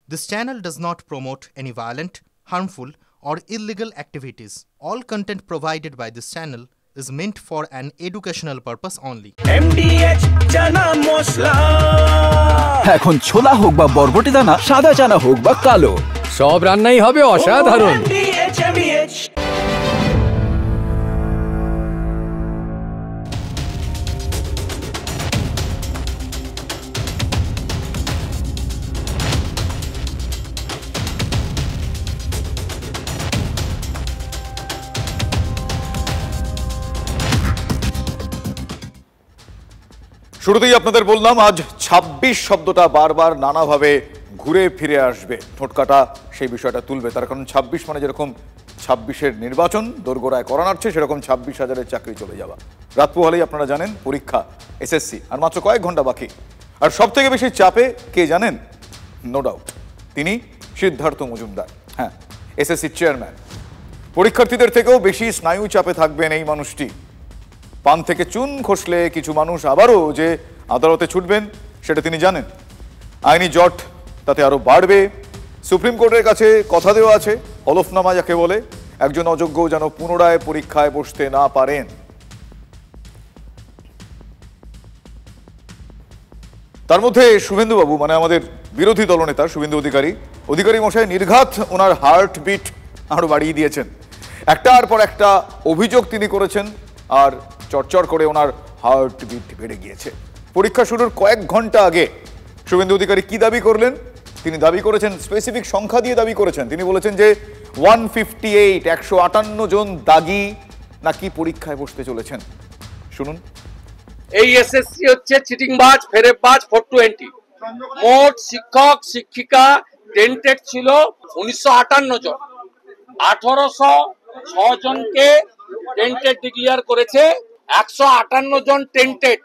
This channel does not promote any violent, harmful, or illegal activities. All content provided by this channel is meant for an educational purpose only. MDH chana masala এখন ছোলা হোক বা বরবটি দানা, সাদা চানা হোক বা কালো, সব রান্নাই হবে অসাধারণ। MDH শুরুতেই আপনাদের বললাম আজ ২৬ শব্দটা বারবার নানাভাবে ঘুরে ফিরে আসবে, ঠোঁটকাটা সেই বিষয়টা তুলবে। তার কারণ ২৬ মানে যেরকম ২৬-এর নির্বাচন দোরগোড়ায় করা নাড়ছে, সেরকম ২৬,০০০-এর চাকরি চলে যাওয়া। রাত পোহালেই আপনারা জানেন পরীক্ষা, এসএসসি, আর মাত্র কয়েক ঘন্টা বাকি। আর সব থেকে বেশি চাপে কে জানেন? নো ডাউট তিনি সিদ্ধার্থ মজুমদার। হ্যাঁ, এসএসসির চেয়ারম্যান। পরীক্ষার্থীদের থেকেও বেশি স্নায়ু চাপে থাকবেন এই মানুষটি। পান থেকে চুন খসলে কিছু মানুষ আবারও যে আদালতে ছুটবেন সেটা তিনি জানেন। আইনি জট তাতে আরো বাড়বে। সুপ্রিম কোর্টের কাছে কথা দেওয়া আছে, হলফনামা যাকে বলে, একজন অযোগ্য যেন পুনরায় পরীক্ষায় বসতে না পারেন। তার মধ্যে শুভেন্দুবাবু, মানে আমাদের বিরোধী দলনেতা শুভেন্দু অধিকারী মশাই নির্ঘাত ওনার হার্টবিট আরো বাড়িয়ে দিয়েছেন। একটার পর একটা অভিযোগ তিনি করেছেন, আর চরচর করে ওনার হার্টবিট বেড়ে গিয়েছে। পরীক্ষা শুরুর কয়েক ঘন্টা আগে শুভেন্দু অধিকারী কি দাবি করলেন? তিনি দাবি করেছেন, স্পেসিফিক সংখ্যা দিয়ে দাবি করেছেন। তিনি বলেছেন যে 158 জন দাগি নাকি পরীক্ষায় বসতে চলেছেন। শুনুন। এই এসএসসি হচ্ছে চিটিংবাজ, ফেরেববাজ 420। মোট শিক্ষক শিক্ষিকা টেন্টেড ছিল 1958 জন। 1806 জনকে টেন্টেড ডিক্লেয়ার করেছে। 158 জন টেন্টেড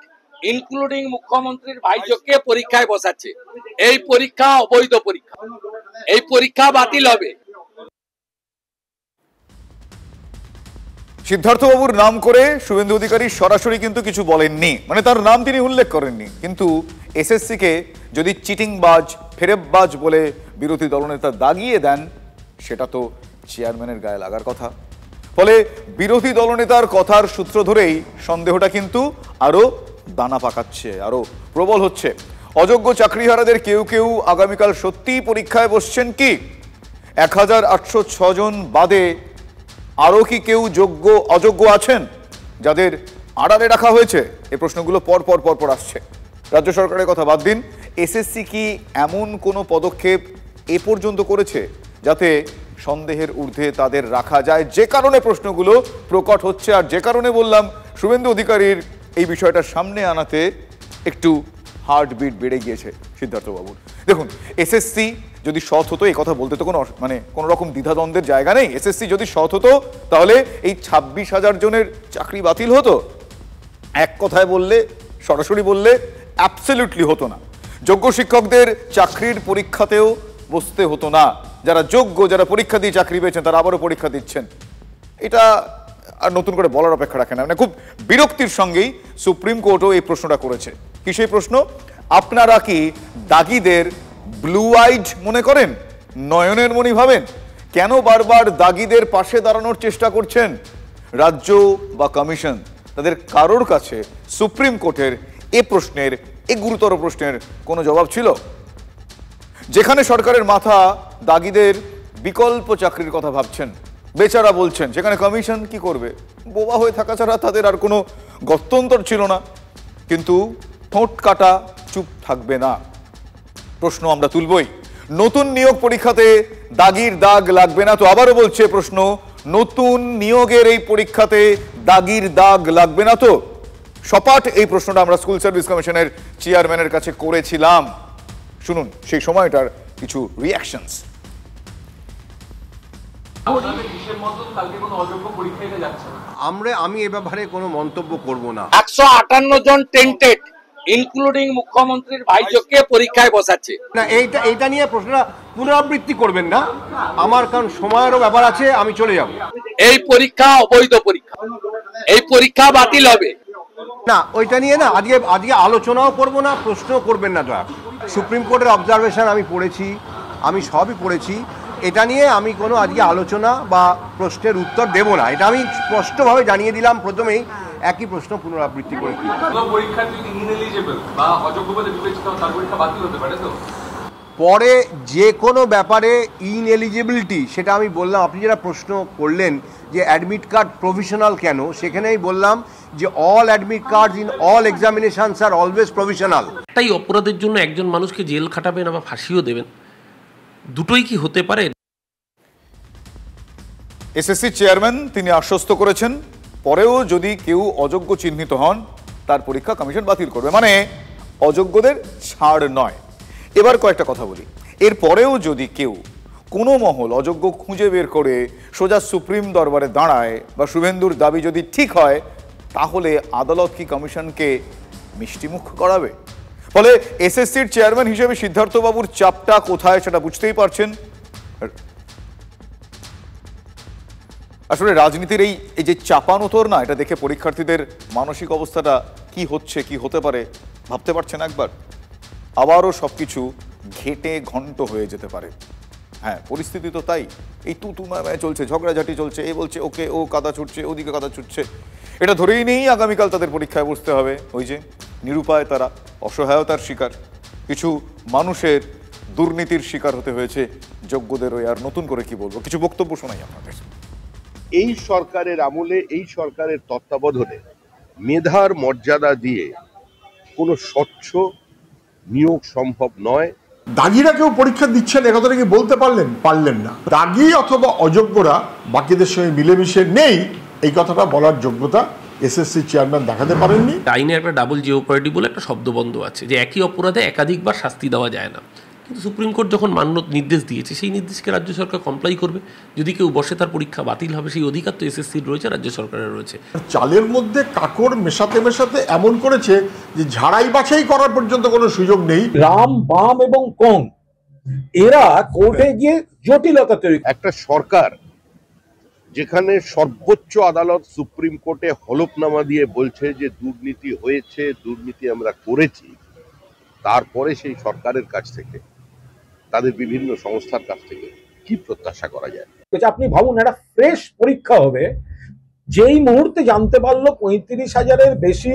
ইনক্লুডিং মুখ্যমন্ত্রীর ভাইজোকে পরীক্ষায় বসাচ্ছে। এই পরীক্ষা অবৈধ পরীক্ষা, এই পরীক্ষা বাতিল হবে। সিদ্ধার্থবাবুর নাম করে শুভেন্দু অধিকারী সরাসরি কিন্তু কিছু বলেননি, মানে তার নাম তিনি উল্লেখ করেননি। কিন্তু এসএসসি কে যদি চিটিংবাজ, ফেরেববাজ বলে বিরোধী দলনেতা দাগিয়ে দেন, সেটা তো চেয়ারম্যানের গায়ে লাগার কথা। ফলে বিরোধী দলনেতার কথার সূত্র ধরেই সন্দেহটা কিন্তু আরো দানা পাকাচ্ছে, আরো প্রবল হচ্ছে। অযোগ্য চাকরিহারাদের কেউ কেউ আগামীকাল সত্যিই পরীক্ষায় বসছেন কি? 1806 জন বাদে আরো কি কেউ যোগ্য অযোগ্য আছেন যাদের আড়ালে রাখা হয়েছে? এই প্রশ্নগুলো পর আসছে। রাজ্য সরকারের কথা বাদ দিন, এসএসসি কি এমন কোনো পদক্ষেপ এ পর্যন্ত করেছে যাতে সন্দেহের ঊর্ধ্বে তাদের রাখা যায়? যে কারণে প্রশ্নগুলো প্রকট হচ্ছে, আর যে কারণে বললাম শুভেন্দু অধিকারীর এই বিষয়টা সামনে আনাতে একটু হার্টবিট বেড়ে গিয়েছে সিদ্ধার্থবাবুর। দেখুন, এসএসসি যদি সৎ হতো, এই কথা বলতে তো কোনো রকম দ্বিধাদ্বন্দ্বের জায়গা নেই। এসএসসি যদি সৎ হতো তাহলে এই 26,000 জনের চাকরি বাতিল হতো। এক কথায় বললে, সরাসরি বললে অ্যাবসলিউটলি হতো না। যোগ্য শিক্ষকদের চাকরির পরীক্ষাতেও বসতে হতো না। যারা যোগ্য, যারা পরীক্ষা দিয়ে চাকরি পেয়েছেন, তারা আবারও পরীক্ষা দিচ্ছেন। এটা আর নতুন করে বলার অপেক্ষা রাখে না। মানে খুব বিরক্তির সঙ্গেই সুপ্রিম কোর্টও এই প্রশ্নটা করেছে। কি সেই প্রশ্ন? আপনারা কি দাগিদের ব্লু আইড মনে করেন, নয়নের মণি ভাবেন? কেন বারবার দাগিদের পাশে দাঁড়ানোর চেষ্টা করছেন? রাজ্য বা কমিশন, তাদের কারোর কাছে সুপ্রিম কোর্টের এ গুরুতর প্রশ্নের কোনো জবাব ছিল? যেখানে সরকারের মাথা দাগিদের বিকল্প চাকরির কথা ভাবছেন, বেচারা বলছেন, সেখানে কমিশন কি করবে? বোবা হয়ে থাকা ছাড়া তাদের আর কোনো গত্যন্তর ছিল না। কিন্তু ঠোঁট কাটা চুপ থাকবে না। প্রশ্ন আমরা তুলবই। নতুন নিয়োগ পরীক্ষাতে দাগির দাগ লাগবে না তো? আবারও বলছে প্রশ্ন, নতুন নিয়োগের এই পরীক্ষাতে দাগির দাগ লাগবে না তো? সপাট এই প্রশ্নটা আমরা স্কুল সার্ভিস কমিশনের চেয়ারম্যানের কাছে করেছিলাম। শুনুন সেই সময়টার কিছু রিঅ্যাকশনস। আমি এ ব্যাপারে কোনো মন্তব্য করব না। 158 জন টেন্টেড ইনক্লুডিং মুখ্যমন্ত্রীর ভাইজোকে পরীক্ষায় বসাচ্ছে। না, এইটা নিয়ে প্রশ্নটা পুনরাবৃত্তি করবেন না আমার, কারণ সময়েরও ব্যাপার আছে, আমি চলে যাব। এই পরীক্ষা অবৈধ পরীক্ষা, এই পরীক্ষা বাতিল হবে। না, ওইটা নিয়ে না আজকে আলোচনাও করব না, প্রশ্ন করবেন না দয়া। সুপ্রিম কোর্টের অবজারভেশন আমি পড়েছি, আমি সবই পড়েছি। এটা নিয়ে আমি কোনো আজকে আলোচনা বা প্রশ্নের উত্তর দেব না, এটা আমি স্পষ্টভাবে জানিয়ে দিলাম প্রথমেই। একই প্রশ্ন পুনরাবৃত্তি করে পরে যে কোনো ব্যাপারে ইনএলিজিবিলিটি, সেটা আমি বললাম। আপনি যেটা প্রশ্ন করলেন যে অ্যাডমিট কার্ড প্রভিশনাল কেন, সেখানেই বললাম যে all admit cards in all examinations are always provisional. তাই অপরাধের জন্য একজন মানুষকে জেল খাটাবেন বা ফাঁসিও দেবেন, দুটোই কি হতে পারে? এসএসসি চেয়ারম্যান তিনি আশ্বস্ত করেছেন পরেও যদি কেউ অযোগ্য চিহ্নিত হন তার পরীক্ষা কমিশন বাতিল করবে, মানে অযোগ্যদের ছাড় নয়। এবার কয়েকটা কথা বলি, এর পরেও যদি কেউ কোনো মহল অযোগ্য খুঁজে বের করে সোজা সুপ্রিম দরবারে দাঁড়ায় বা শুভেন্দুর দাবি যদি ঠিক হয়, তাহলে আদালত কি কমিশনকে মিষ্টিমুখ করাবে? ফলে এসএসসির চেয়ারম্যান হিসেবে সিদ্ধার্থবাবুর চাপটা কোথায় সেটা বুঝতেই পারছেন। আসলে রাজনীতির এই যে চাপানোতর না, এটা দেখে পরীক্ষার্থীদের মানসিক অবস্থাটা কি হচ্ছে, কি হতে পারে ভাবতে পারছেন একবার? আবারও সবকিছু ঘেটে ঘন্ট হয়ে যেতে পারে। হ্যাঁ, পরিস্থিতি তো তাই। এই তু মায় চলছে, ঝগড়াঝাটি চলছে, এ বলছে ওকে, ও কাদা ছুটছে, ওদিকে কাদা ছুটছে। এটা ধরেই নেই আগামীকাল তাদের পরীক্ষায় বসতে হবে। ওই যে নিরুপায় তারা, অসহায়তার শিকার, কিছু মানুষের দুর্নীতির শিকার হতে হয়েছে, যোগ্যদের। ওই আর নতুন করে কি বলবো, কিছু বক্তব্য শোনাই আপনাদের। এই সরকারের আমলে, এই সরকারের তত্ত্বাবধানে মেধার মর্যাদা দিয়ে কোনো স্বচ্ছ নিয়োগ সম্ভব নয়। দাগিরা কেউ পরীক্ষা দিচ্ছেন এ কথাটা কি বলতে পারলেন না। দাগি অথবা অযোগ্যরা বাকিদের সঙ্গে মিলেমিশে নেই, এই কথাটা বলার যোগ্যতা এসএসসি চেয়ারম্যান দেখাতে পারেননি। আইনে একটা ডাবল জিওপার্ডি বলে একটা শব্দবন্ধ আছে, যে একই অপরাধে একাধিকবার শাস্তি দেওয়া যায় না। কিন্তু সুপ্রিম কোর্ট যখন নির্দেশ দিয়েছে, সেই নির্দেশকে রাজ্য সরকার কমপ্লাই করবে। যদি কেউ বসে তার পরীক্ষা বাতিল হবে, সেই অধিকার তো এসএসসির রয়েছে, রাজ্য সরকারের রয়েছে। চালের মধ্যে কাকড় মেশাতে মেশাতে এমন করেছে যে ঝাড়াই বাছাই করার পর্যন্ত কোনো সুযোগ নেই। রাম, বাম এবং কং এরা কোর্টে গিয়ে জটিলতা তৈরি। একটা সরকার যেখানে সর্বোচ্চ আদালত সুপ্রিম কোর্টে হলফনামা দিয়ে বলছে যে দুর্নীতি হয়েছে, দুর্নীতি আমরা করেছি, তারপরে সেই সরকারের কাছ থেকে, তাদের বিভিন্ন সংস্থার কাছ থেকে কি প্রত্যাশা করা যায়? আপনি ভাবুন, একটা ফ্রেশ পরীক্ষা হবে, যেই মুহূর্তে জানতে পারলো 35,000-এর বেশি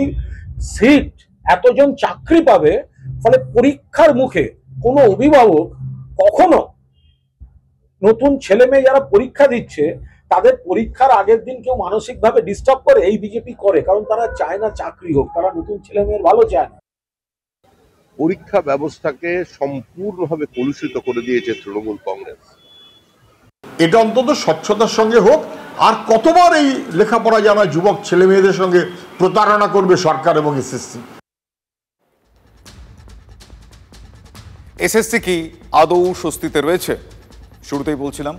সিট, এতজন চাকরি পাবে, ফলে পরীক্ষার মুখে কোনো অভিভাবক কখনো নতুন ছেলে মেয়ে যারা পরীক্ষা দিচ্ছে তাদের পরীক্ষার আগের দিন কেউ মানসিকভাবে ডিস্টার্ব করে? এই বিজেপি করে, কারণ তারা চায় না চাকরি হোক, তারা নতুন ছেলে মেয়ের ভালো চায় না। পরীক্ষা ব্যবস্থাকে সম্পূর্ণভাবে কলুষিত করে দিয়েছে তৃণমূল কংগ্রেস। এটা অন্তত স্বচ্ছতার সঙ্গে হোক। আর কতবার এই লেখাপড়া জানা যুবক ছেলে মেয়েদের সঙ্গে প্রতারণা করবে সরকার এবং এসএসসি? এসএসসি কি আদৌ স্বস্তিতে রয়েছে? শুরুতেই বলছিলাম,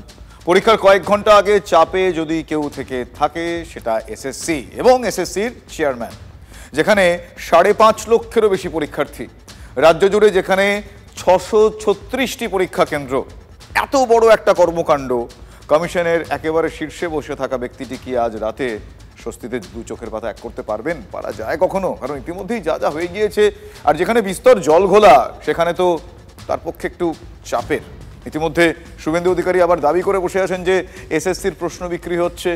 পরীক্ষার কয়েক ঘন্টা আগে চাপে যদি কেউ থেকে থাকে, সেটা এসএসসি এবং এসএসসির চেয়ারম্যান। যেখানে 5.5 লক্ষেরও বেশি পরীক্ষার্থী, রাজ্য জুড়ে যেখানে 636টি পরীক্ষা কেন্দ্র, এত বড় একটা কর্মকাণ্ড, কমিশনের একেবারে শীর্ষে বসে থাকা ব্যক্তিটি কি আজ রাতে স্বস্তিতে দু চোখের পাতা এক করতে পারবেন? পারা যায় কখনো? কারণ ইতিমধ্যেই যা যা হয়ে গিয়েছে, আর যেখানে বিস্তর জল ঘোলা, সেখানে তো তার পক্ষে একটু চাপের। ইতিমধ্যে শুভেন্দু অধিকারী আবার দাবি করে বসে আছেন যে এসএসসির প্রশ্ন বিক্রি হচ্ছে,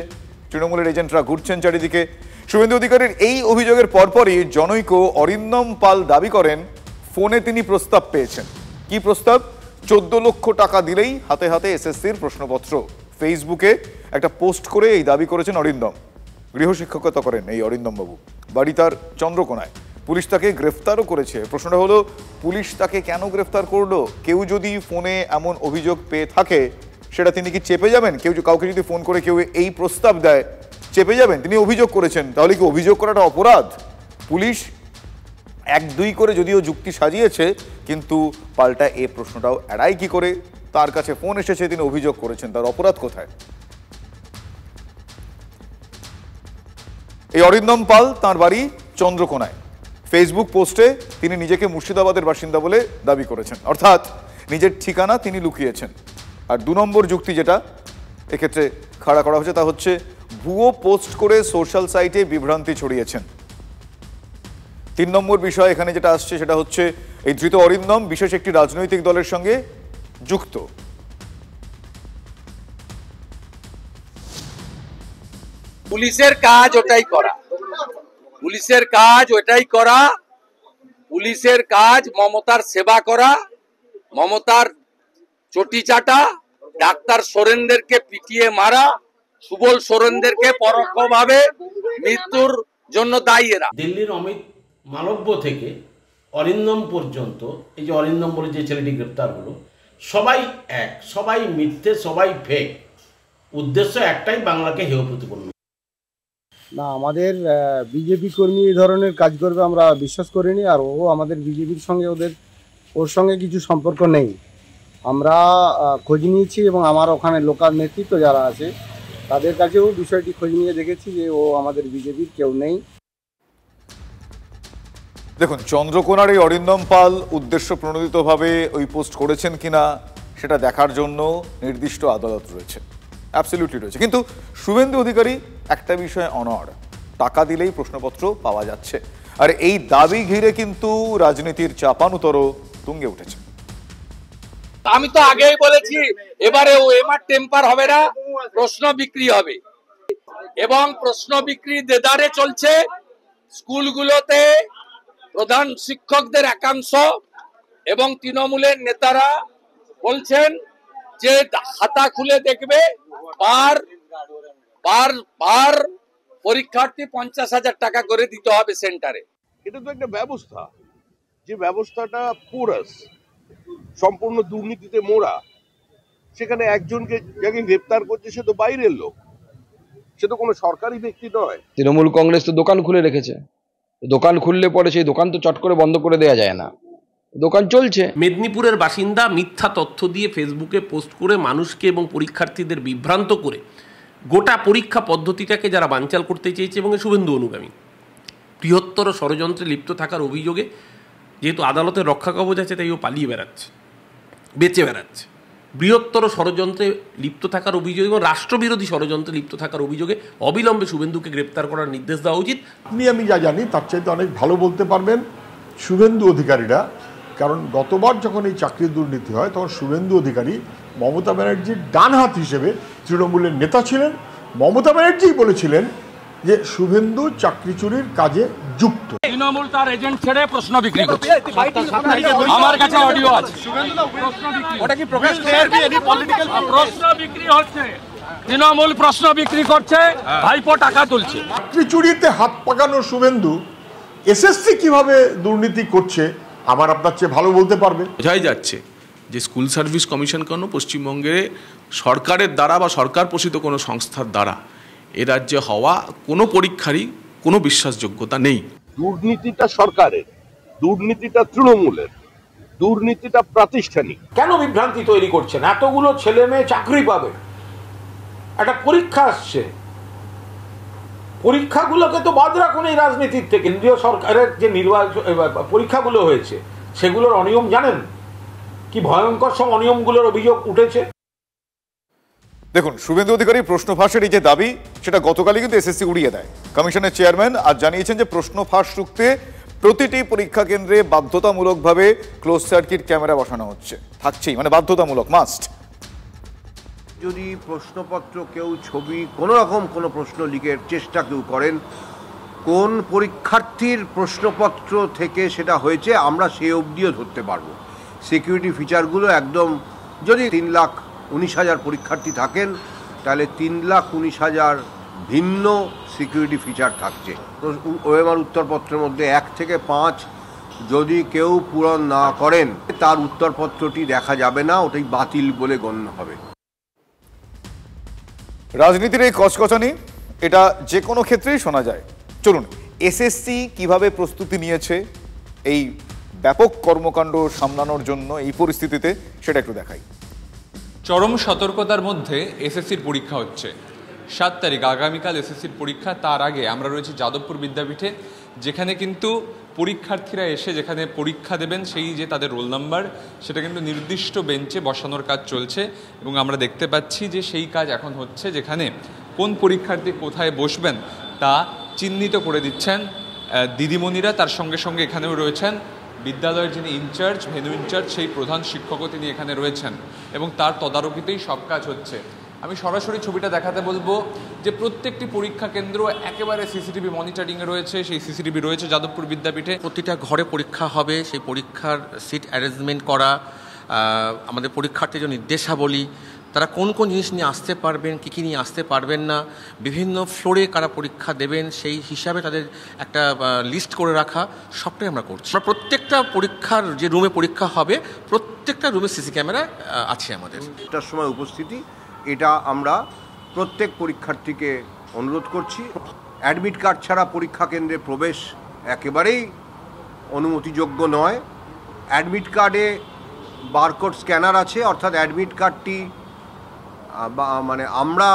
তৃণমূলের এজেন্টরা ঘুরছেন চারিদিকে। শুভেন্দু অধিকারীর এই অভিযোগের পরপরই জনৈক অরিন্দম পাল দাবি করেন ফোনে তিনি প্রস্তাব পেয়েছেন। কি প্রস্তাব? 14 লক্ষ টাকা দিলেই হাতে হাতে এসএসসির প্রশ্নপত্র। ফেসবুকে একটা পোস্ট করে এই দাবি করেছেন অরিন্দম। গৃহশিক্ষকতা করেন এই অরিন্দম বাবু, বাড়ি তার চন্দ্রকোনায়। পুলিশ তাকে গ্রেফতারও করেছে। প্রশ্নটা হলো, পুলিশ তাকে কেন গ্রেফতার করলো? কেউ যদি ফোনে এমন অভিযোগ পেয়ে থাকে, সেটা তিনি কি চেপে যাবেন? কাউকে যদি ফোন করে কেউ এই প্রস্তাব দেয়, চেপে যাবেন? তিনি অভিযোগ করেছেন, তাহলে কি অভিযোগ করাটা অপরাধ? পুলিশ 1-2 করে যদিও যুক্তি সাজিয়েছে, কিন্তু পাল্টা এই প্রশ্নটাও এড়াই কি করে? তার কাছে ফোন এসেছে, তিনি অভিযোগ করেছেন, তার অপরাধ কোথায়? এই অরিন্দম পাল, তাঁর বাড়ি চন্দ্রকোনায়। ফেসবুক পোস্টে তিনি নিজেকে মুর্শিদাবাদের বাসিন্দা বলে দাবি করেছেন, অর্থাৎ নিজের ঠিকানা তিনি লুকিয়েছেন। আর 2 নম্বর যুক্তি যেটা এক্ষেত্রে খাড়া করা হচ্ছে, তা হচ্ছে ভুয়ো পোস্ট করে সোশ্যাল সাইটে বিভ্রান্তি ছড়িয়েছেন। 3 নম্বর বিষয় এখানে যেটা আসছে, সেটা হচ্ছে এই ধৃত অরিন্দম বিশেষ একটি রাজনৈতিক দলের সঙ্গে যুক্ত। পুলিশের কাজ ওটাই করা, পুলিশের কাজ ওটাই করা, পুলিশের কাজ মমতার সেবা করা, মমতার চটি চাটা, ডাক্তার সোরেনদেরকে পিটিয়ে মারা, সুবল সোরেনদেরকে পরোক্ষভাবে মৃত্যুর জন্য দায়ী এরা। দিল্লির অমিত মালব্য থেকে অরিন্দম পর্যন্ত, এই যে অরিন্দম বলে যে ছেলেটি গ্রেপ্তার হলো, সবাই এক, সবাই মিথ্যে, সবাই ফেক, উদ্দেশ্য একটাই, বাংলাকে হেয় প্রতিপন্ন। না, আমাদের বিজেপি কর্মী এই ধরনের কাজ করবে আমরা বিশ্বাস করিনি, আর ও আমাদের বিজেপির সঙ্গে ওর সঙ্গে কিছু সম্পর্ক নেই। আমরা খোঁজ নিয়েছি এবং আমার ওখানে লোকাল নেতৃত্ব যারা আছে তাদের কাছেও বিষয়টি খোঁজ নিয়ে দেখেছি যে ও আমাদের বিজেপির কেউ নেই। দেখুন, চন্দ্রকোনার এই অরিন্দম পাল উদ্দেশ্য প্রণোদিতভাবে ওই পোস্ট করেছেন কিনা সেটা দেখার জন্য নির্দিষ্ট আদালত রয়েছে, অ্যাবসলিউটলি রয়েছে। কিন্তু শুভেন্দু অধিকারী একটা বিষয়ে অনড়, টাকা দিলেই প্রশ্নপত্র পাওয়া যাচ্ছে, আর এই দাবি ঘিরে কিন্তু রাজনীতির চাপানুতর তুঙ্গে উঠেছে। আমি তো আগেই বলেছি, এবারে ও এমার টেম্পার হবে না, প্রশ্ন বিক্রি হবে, এবং প্রশ্ন বিক্রি দেদারে চলছে। স্কুলগুলোতে প্রধান শিক্ষকদের একাংশ এবং তৃণমূলের নেতারা বলছেন যে খাতা খুলে দেখবে, পার পরীক্ষার্থী 50,000 টাকা করে দিতে হবে সেন্টারে। এটা তো একটা ব্যবস্থা, যে ব্যবস্থাটা পোরাস, সম্পূর্ণ দুর্নীতিতে মোড়া। সেখানে একজনকে যাকে গ্রেপ্তার করছে সে তো বাইরের লোক, সে তো কোনো সরকারি ব্যক্তি নয়। তৃণমূল কংগ্রেস তো দোকান খুলে রেখেছে, দোকান খুললে পরে সেই দোকান তো চট করে বন্ধ করে দেওয়া যায় না, দোকান চলছে। মেদিনীপুরের বাসিন্দা মিথ্যা তথ্য দিয়ে ফেসবুকে পোস্ট করে মানুষকে এবং পরীক্ষার্থীদের বিভ্রান্ত করে গোটা পরীক্ষা পদ্ধতিটাকে যারা বানচাল করতে চেয়েছে, এবং শুভেন্দু অনুগামী বৃহত্তর ষড়যন্ত্রে লিপ্ত থাকার অভিযোগে, যেহেতু আদালতের রক্ষা কবচ আছে তাই ও পালিয়ে বেড়াচ্ছে, বেঁচে বেড়াচ্ছে, বৃহত্তর ষড়যন্ত্রে লিপ্ত থাকার অভিযোগ এবং রাষ্ট্রবিরোধী ষড়যন্ত্রে লিপ্ত থাকার অভিযোগে অবিলম্বে শুভেন্দুকে গ্রেপ্তার করার নির্দেশ দেওয়া উচিত। আপনি আমি যা জানি তার চাইতে অনেক ভালো বলতে পারবেন শুভেন্দু অধিকারীরা, কারণ গতবার যখন এই চাকরির দুর্নীতি হয় তখন শুভেন্দু অধিকারী মমতা ব্যানার্জির ডান হাত হিসেবে তৃণমূলের নেতা ছিলেন। মমতা ব্যানার্জি বলেছিলেন যে শুভেন্দু চাকরি চুরির কাজে যুক্ত। তৃণমূল তার এজেন্ট ছেড়ে প্রশ্ন বিক্রি করছে, আমার কাছে অডিও আছে। প্রশ্ন বিক্রি হচ্ছে, তৃণমূল প্রশ্ন বিক্রি করছে, ভাইপো টাকা তুলছে। চাকরি চুরিতে হাত পাকানো শুভেন্দু এসএসসি কিভাবে দুর্নীতি করছে আমার আপনার চেয়ে ভালো বলতে পারবে। বোঝাই যাচ্ছে যে স্কুল সার্ভিস কমিশন কেন পশ্চিমবঙ্গে সরকারের দ্বারা বা সরকার পোষিত কোনো সংস্থার দ্বারা এ রাজ্যে হওয়া কোনো পরীক্ষারই কোনো বিশ্বাসযোগ্যতা নেই। দুর্নীতিটা সরকারের, দুর্নীতিটা তৃণমূলের, দুর্নীতিটা প্রাতিষ্ঠানিক। কেন বিভ্রান্তি তৈরি করছেন? এতগুলো ছেলে মেয়ে চাকরি পাবে, একটা পরীক্ষা আসছে, পরীক্ষাগুলোকে তো বাদ রাখুন এই রাজনীতির থেকে। কেন্দ্রীয় সরকারের যে পরীক্ষাগুলো হয়েছে সেগুলোর অনিয়ম জানেন কি ভয়ঙ্কর সব অনিয়মগুলোর অভিযোগ উঠেছে। দেখুন, শুভেন্দু অধিকারী প্রশ্ন ফাঁসের এই যে দাবি, সেটা গতকালই কিন্তু এসএসসি উড়িয়ে দেয়। কমিশনের চেয়ারম্যান আজ জানিয়েছেন যে প্রশ্ন ফাঁস রুখতে প্রতিটি পরীক্ষা কেন্দ্রে বাধ্যতামূলকভাবে ক্লোজ সার্কিট ক্যামেরা বসানো হচ্ছে, থাকছেই, মানে বাধ্যতামূলক, মাস্ট। যদি প্রশ্নপত্র কেউ ছবি কোনো রকম কোনো প্রশ্ন লিখের চেষ্টা কেউ করেন, কোন পরীক্ষার্থীর প্রশ্নপত্র থেকে সেটা হয়েছে আমরা সে অবধিও ধরতে পারবো। সিকিউরিটি ফিচারগুলো একদম, যদি 3,19,000 পরীক্ষার্থী থাকেন তাহলে 3,19,000 ভিন্ন সিকিউরিটি ফিচার থাকছে। ওএমআর উত্তরপত্রের মধ্যে 1 থেকে 5 যদি কেউ পূরণ না করেন তার উত্তরপত্রটি দেখা যাবে না, ওটাই বাতিল বলে গণ্য হবে। রাজনীতির এই কচকচানি এটা যে কোনো ক্ষেত্রেই শোনা যায়। চলুন, এসএসসি কিভাবে প্রস্তুতি নিয়েছে এই ব্যাপক কর্মকাণ্ড সামলানোর জন্য এই পরিস্থিতিতে, সেটা একটু দেখাই। চরম সতর্কতার মধ্যে এসএসসির পরীক্ষা হচ্ছে। 7 তারিখ আগামীকাল এসএসসির পরীক্ষা। তার আগে আমরা রয়েছি যাদবপুর বিদ্যাপীঠে, যেখানে কিন্তু পরীক্ষার্থীরা এসে যেখানে পরীক্ষা দেবেন সেই যে তাদের রোল নাম্বার, সেটা কিন্তু নির্দিষ্ট বেঞ্চে বসানোর কাজ চলছে এবং আমরা দেখতে পাচ্ছি যে সেই কাজ এখন হচ্ছে, যেখানে কোন পরীক্ষার্থী কোথায় বসবেন তা চিহ্নিত করে দিচ্ছেন দিদিমণিরা। তার সঙ্গে সঙ্গে এখানেও রয়েছেন বিদ্যালয়ের যিনি ইনচার্জ, ভেন্যু ইনচার্জ, সেই প্রধান শিক্ষকও তিনি এখানে রয়েছেন এবং তার তদারকিতেই সব কাজ হচ্ছে। আমি সরাসরি ছবিটা দেখাতে বলবো যে প্রত্যেকটি পরীক্ষা কেন্দ্র একেবারে সিসিটিভি মনিটরিংয়ে রয়েছে। সেই সিসিটিভি রয়েছে যাদবপুর বিদ্যাপীঠে। প্রতিটা ঘরে পরীক্ষা হবে, সেই পরীক্ষার সিট অ্যারেঞ্জমেন্ট করা, আমাদের পরীক্ষার্থীর নির্দেশাবলী, তারা কোন কোন জিনিস নিয়ে আসতে পারবেন, কী কী নিয়ে আসতে পারবেন না, বিভিন্ন ফ্লোরে কারা পরীক্ষা দেবেন সেই হিসাবে তাদের একটা লিস্ট করে রাখা, সবটাই আমরা করছি। আমরা প্রত্যেকটা পরীক্ষার যে রুমে পরীক্ষা হবে প্রত্যেকটা রুমে সিসি ক্যামেরা আছে আমাদের। এটার সময় উপস্থিতি, এটা আমরা প্রত্যেক পরীক্ষার্থীকে অনুরোধ করছি। অ্যাডমিট কার্ড ছাড়া পরীক্ষা কেন্দ্রে প্রবেশ একেবারেই অনুমতিযোগ্য নয়। অ্যাডমিট কার্ডে বারকোড স্ক্যানার আছে, অর্থাৎ অ্যাডমিট কার্ডটি মানে আমরা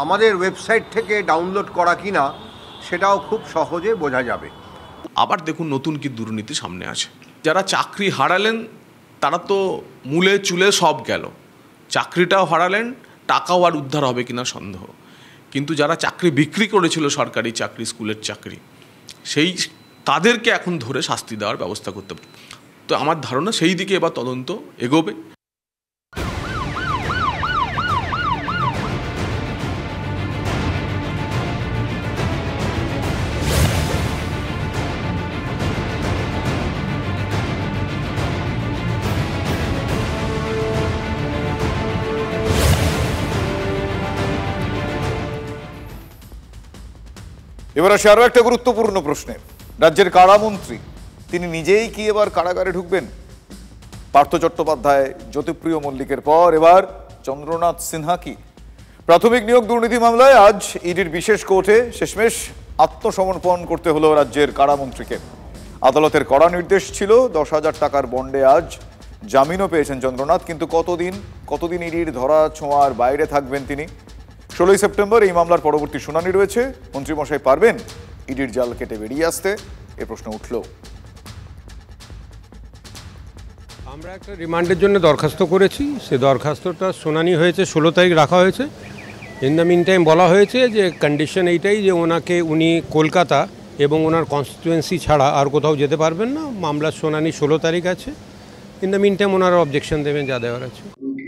আমাদের ওয়েবসাইট থেকে ডাউনলোড করা কিনা সেটাও খুব সহজে বোঝা যাবে। আবার দেখুন নতুন কি দুর্নীতি সামনে আছে। যারা চাকরি হারালেন তারা তো মূলে চুলে সব গেল, চাকরিটাও হারালেন, টাকাও আর উদ্ধার হবে কিনা সন্দেহ। কিন্তু যারা চাকরি বিক্রি করেছিল, সরকারি চাকরি, স্কুলের চাকরি, সেই তাদেরকে এখন ধরে শাস্তি দেওয়ার ব্যবস্থা করতে হবে। তো আমার ধারণা সেই দিকে এবার তদন্ত এগোবে। এবার আসে আরো একটা গুরুত্বপূর্ণ প্রশ্নে। রাজ্যের কারামন্ত্রী তিনি নিজেই কি এবার কারাগারে ঢুকবেন? পার্থ চট্টোপাধ্যায়, জ্যোতিপ্রিয় মল্লিকের পর এবার চন্দ্রনাথ সিনহা কি? প্রাথমিক নিয়োগ দুর্নীতি মামলায় আজ ইডির বিশেষ কোর্টে শেষমেশ আত্মসমর্পণ করতে হলো রাজ্যের কারামন্ত্রীকে। আদালতের কড়া নির্দেশ ছিল 10,000 টাকার বন্ডে আজ জামিনও পেয়েছেন চন্দ্রনাথ। কিন্তু কতদিন ইডির ধরা ছোঁয়ার বাইরে থাকবেন তিনি? 16 সেপ্টেম্বর এই মামলার পরবর্তী শুনানি রয়েছে। মন্ত্রীমশাই পারবেন ইডির জাল কেটে বেরিয়ে আসতে? এ প্রশ্ন উঠল। আমরা একটা রিমান্ডের জন্য দরখাস্ত করেছি, সে দরখাস্তটা শুনানি হয়েছে, 16 তারিখ রাখা হয়েছে। ইন দ্য মিন টাইম বলা হয়েছে যে কন্ডিশন এইটাই যে উনি কলকাতা এবং ওনার কনস্টিটুয়েন্সি ছাড়া আর কোথাও যেতে পারবেন না। মামলার শুনানি 16 তারিখ আছে। ইন দ্য মিন টাইম ওনারা অবজেকশন দেবেন যা দেওয়ার আছে।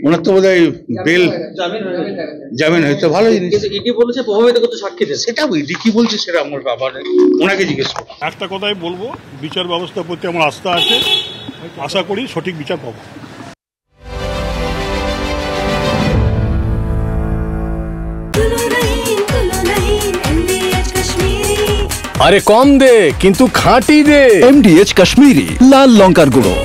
ওনার তো বোধহয় বেল জামিন হয়েছে, ভালো জিনিস। ইডি বলেছে প্রভাবিত করতে সাক্ষী দেয়, সেটা ইডি কি বলছে সেটা আমার ব্যাপার, ওনাকে জিজ্ঞেস করো। একটা কথাই বলবো, বিচার ব্যবস্থার প্রতি আমার আস্থা আছে, আশা করি সঠিক বিচার পাবো। আরে কম দে কিন্তু খাঁটি দে। MDH কাশ্মীরি লাল লঙ্কার গুঁড়ো।